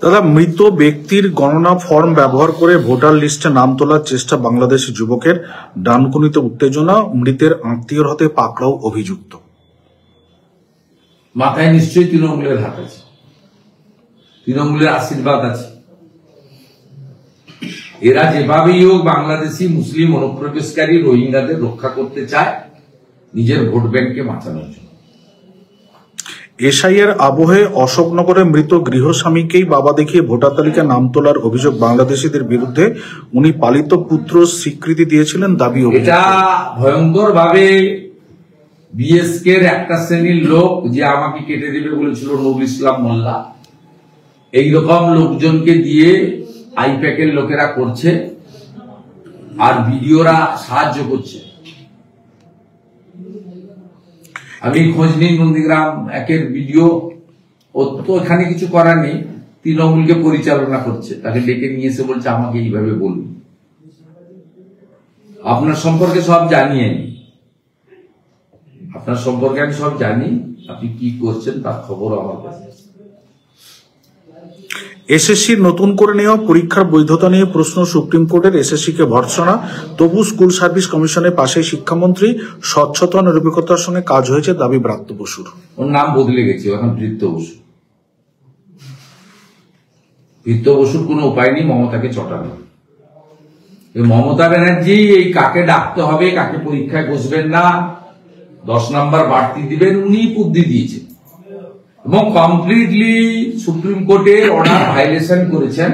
দাদা, মৃত ব্যক্তির গণনা ফর্ম ব্যবহার করে ভোটার লিস্টে নাম তোলার চেষ্টা বাংলাদেশি যুবকের, ডানকুনিতে উত্তেজনা, মৃতের আত্মীয়র হাতে পাকড়াও অভিযুক্ত। মাথায় নিশ্চয়ই তৃণমূলের হাত আছে, তৃণমূলের আশীর্বাদ আছে। এরা যেভাবেই হোক বাংলাদেশি মুসলিম অনুপ্রবেশকারী রোহিঙ্গাদের রক্ষা করতে চায় নিজের ভোট ব্যাংককে বাঁচানোর জন্য। এসআইয়ের আবহে অশোকনগরে মৃত গৃহস্বামীকেই বাবা দেখিয়ে ভোটার তালিকায় নাম তোলার অভিযোগ বাংলাদেশিদের বিরুদ্ধে। উনি পালিত পুত্র স্বীকৃতি দিয়েছিলেন, দাবি এটা ভয়ঙ্কর ভাবে বিএসকে এর একটা শ্রেণীর লোক যে আমাকে কেটে দেবে বলেছিল নুরুল ইসলাম মোল্লা, এইরকম লোকজনকে দিয়ে আইপ্যাকের লোকেরা করছে আর ভিডিওরা সাহায্য করছে। আমি খোঁজ নিই নন্দীগ্রাম একের ভিডিও, ও তো এখানে কিছু করার নেই, তৃণমূলকে পরিচালনা করছে, তাকে ডেকে নিয়ে এসে বলছে আমাকে এইভাবে বলুন, আপনার সম্পর্কে সব জানিয়ে নি, আপনার সম্পর্কে আমি সব জানি, আপনি কি করছেন তার খবর আমার কাছে। এসএসসির নতুন করে নেওয়া পরীক্ষার বৈধতা নিয়ে প্রশ্ন সুপ্রিম কোর্টের, এসএসসিকে ভর্ৎসনা। তবু স্কুল সার্ভিস কমিশনের পাশে শিক্ষামন্ত্রী, স্বচ্ছতা নিরপেক্ষতার সঙ্গে কাজ হয়েছে, দাবি ব্রাত্য বসুর। ওর নাম বদলে গেছে, এখন বৃত্ত বসু। বৃত্ত বসুর কোনো উপায় নেই মমতাকে চটানো। মমতা ব্যানার্জি এই কাকে ডাকতে হবে, কাকে পরীক্ষায় বসবেন না, 10 নম্বর বাড়তি দিবেন, উনি বুদ্ধি দিয়েছেন এবং কমপ্লিটলি সুপ্রিম কোর্টের অর্ডার ভাইলেশন করেছেন।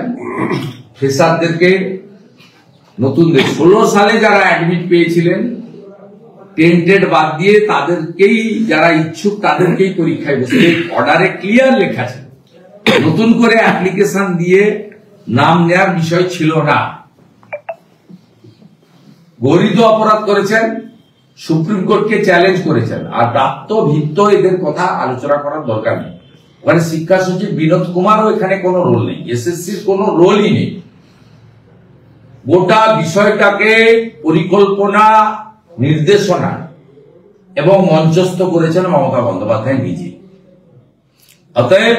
ফ্রেশারদেরকে নতুনদের 16 সালে যারা অ্যাডমিট পেয়েছিলেন টেন্টেড বাদ দিয়ে তাদেরকেই, যারা ইচ্ছুক তাদেরকেই পরীক্ষায় বসে, অর্ডারে ক্লিয়ার লেখা আছে। নতুন করে অ্যাপ্লিকেশন দিয়ে নাম নেওয়ার বিষয় ছিল না। গরিত অপরাধ করেছেন, সুপ্রিম কোর্টকে চ্যালেঞ্জ করেছেন, আর প্রাপ্ত ভিত্ত এদের কথা আলোচনা করার দরকার নেই। ওখানে শিক্ষা সচিব বিনোদ কুমারও এখানে কোনো রোল নেই, এসএসসির কোনো রোলই নেই। গোটা বিষয়টাকে পরিকল্পনা, নির্দেশনা এবং মঞ্চস্থ করেছেন মমতা বন্দ্যোপাধ্যায় নিজে। অতএব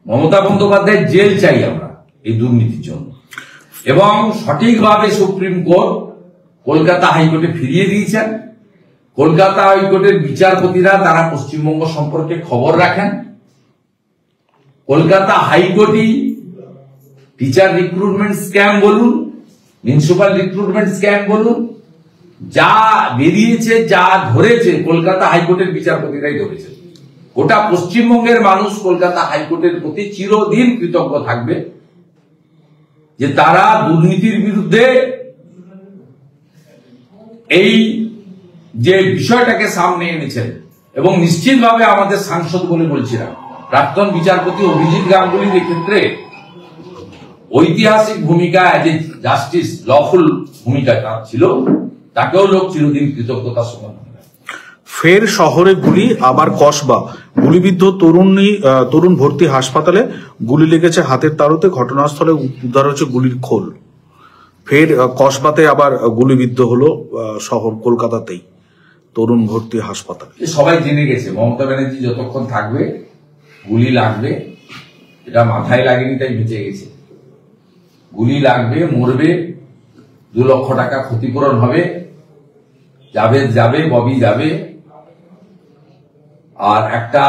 মমতা বন্দ্যোপাধ্যায় জেল চাই আমরা এই দুর্নীতির জন্য, এবং সঠিকভাবে সুপ্রিম কোর্ট কলকাতা হাইকোর্টে ফিরিয়ে দিয়েছেন। কলকাতা হাইকোর্টের বিচারপতিরা তারা পশ্চিমবঙ্গ সম্পর্কে খবর রাখেন। কলকাতা হাইকোর্টই টিচার রিক্রুটমেন্ট স্ক্যাম বলুন, মিউনিসিপাল রিক্রুটমেন্ট স্ক্যাম বলুন, যা বেরিয়েছে, যা ধরেছে কলকাতা হাইকোর্টের বিচারপতিরাই ধরেছে। গোটা পশ্চিমবঙ্গের মানুষ কলকাতা হাইকোর্টের প্রতি চিরদিন কৃতজ্ঞ থাকবে যে তারা দুর্নীতির বিরুদ্ধে এই যে বিষয়টাকে সামনে এনেছেন। এবং নিশ্চিতভাবে আমাদের সাংসদ বলে বলছিলাম, প্রাক্তন বিচারপতি অভিজিৎ গাঙ্গুলির ক্ষেত্রে ঐতিহাসিক ভূমিকা, এজ এ জাস্টিস, লফুল ভূমিকা তার ছিল, তাকেও লোক চিরদিন কৃতজ্ঞতার সঙ্গে। ফের শহরে গুলি, আবার কসবা, গুলিবিদ্ধ তরুণ ভর্তি হাসপাতালে, গুলি লেগেছে হাতের তালুতে, ঘটনাস্থলে উদ্ধার হচ্ছে গুলির খোল। ফের কসবাতে আবার গুলিবিদ্ধ হলো শহর কলকাতাতেই তরুণ ভর্তি হাসপাতালে। সবাই জেনে গেছে মমতা ব্যানার্জি যতক্ষণ থাকবে গুলি লাগবে, এটা মাথায় লাগেনি তাই বেঁচে গেছে। গুলি লাগবে, মরবে, 2 লক্ষ টাকা ক্ষতিপূরণ হবে, জাভেদ যাবে, ববি যাবে, আর একটা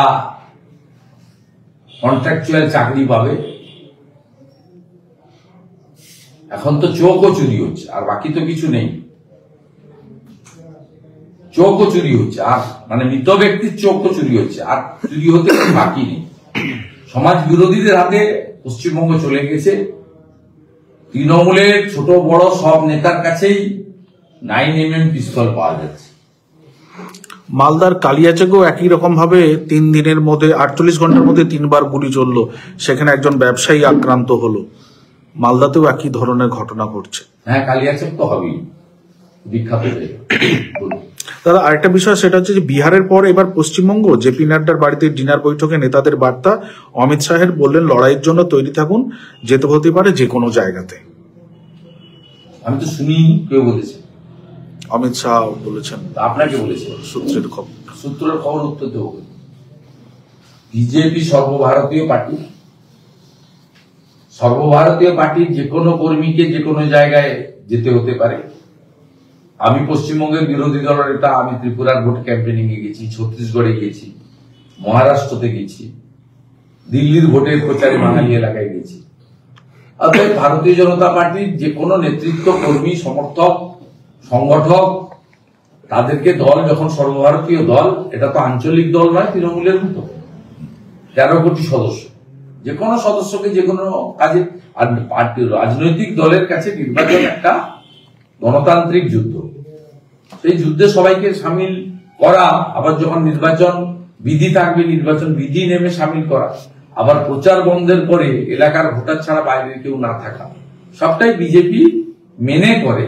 কন্ট্রাকচুয়াল চাকরি পাবে। এখন তো চোখও চুরি হচ্ছে, আর বাকি তো কিছু নেই। চোখও চুরি হচ্ছে, আর মানে মৃত ব্যক্তির চোখও চুরি হচ্ছে, আর চুরি হতে বাকি নেই। সমাজ বিরোধীদের হাতে পশ্চিমবঙ্গ চলে গেছে। তৃণমূলের ছোট বড় সব নেতার কাছেই 9mm পিস্তল পাওয়া যাচ্ছে। মালদার কালিয়াচকেও একই রকম ভাবে 3 দিনের মধ্যে 48 ঘন্টার মধ্যে 3বার গুলি চলল, সেখানে একজন ব্যবসায়ী আক্রান্ত হলো। মালদাতেও একই ধরনের ঘটনা ঘটছে। হ্যাঁ, কালিয়াচক তো হবেই, বিখ্যাত জায়গা। দাদা, আরেকটা বিষয়, সেটা হচ্ছে যে বিহারের পর এবার পশ্চিমবঙ্গ। জেপি নাড্ডার বাড়িতে ডিনার বৈঠকে নেতাদের বার্তা, অমিত শাহের বললেন লড়াইয়ের জন্য তৈরি থাকুন, যেতে হতে পারে যে কোনো জায়গাতে। আমি তো শুনি কেউ বলেছে, অমিত শাহ বলেছেন। আপনাকে বলেছে? সূত্রের খবর। সূত্রের খবর উত্তর দেব। বিজেপি সর্বভারতীয় পার্টি, সর্বভারতীয় পার্টির যে কোনো কর্মীকে যে কোনো জায়গায় যেতে হতে পারে। আমি পশ্চিমবঙ্গের বিরোধী দলের নেতা, আমি ত্রিপুরার ভোট ক্যাম্পেনিং এ গেছি, ছত্তিশগড়ে গেছি, মহারাষ্ট্রতে গেছি, দিল্লির ভোটের প্রচারে বাঙালি এলাকায় গেছি। অতএব ভারতীয় জনতা পার্টির যে কোনো নেতৃত্ব, কর্মী, সমর্থক, সংগঠক, তাদেরকে দল যখন সর্বভারতীয় দল, এটা তো আঞ্চলিক দল নয় তৃণমূলের মতো, 13 কোটি সদস্য, যে কোনো সদস্যকে যে কোনো কাজে, আর পার্টি রাজনৈতিক দলের কাছে নির্বাচন একটা গণতান্ত্রিক যুদ্ধ। সেই যুদ্ধে সবাইকে সামিল করা, আবার যখন নির্বাচন বিধি থাকবে নির্বাচন বিধি নেমে সামিল করা, আবার প্রচার বন্ধের পরে এলাকার ভোটার ছাড়া বাইরের কেউ না থাকা, সবটাই বিজেপি মেনে করে।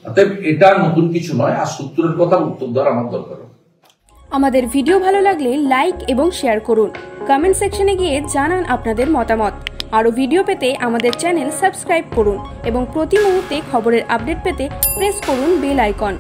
অতএব এটা নতুন কিছু নয়। আর সূত্রের কথা উত্তর দেওয়ার আমার দরকার। আমাদের ভিডিও ভালো লাগলে লাইক এবং শেয়ার করুন। কমেন্ট সেকশনে গিয়ে জানান আপনাদের মতামত। আরও ভিডিও পেতে আমাদের চ্যানেল সাবস্ক্রাইব করুন এবং প্রতি মুহূর্তে খবরের আপডেট পেতে প্রেস করুন বেল আইকন।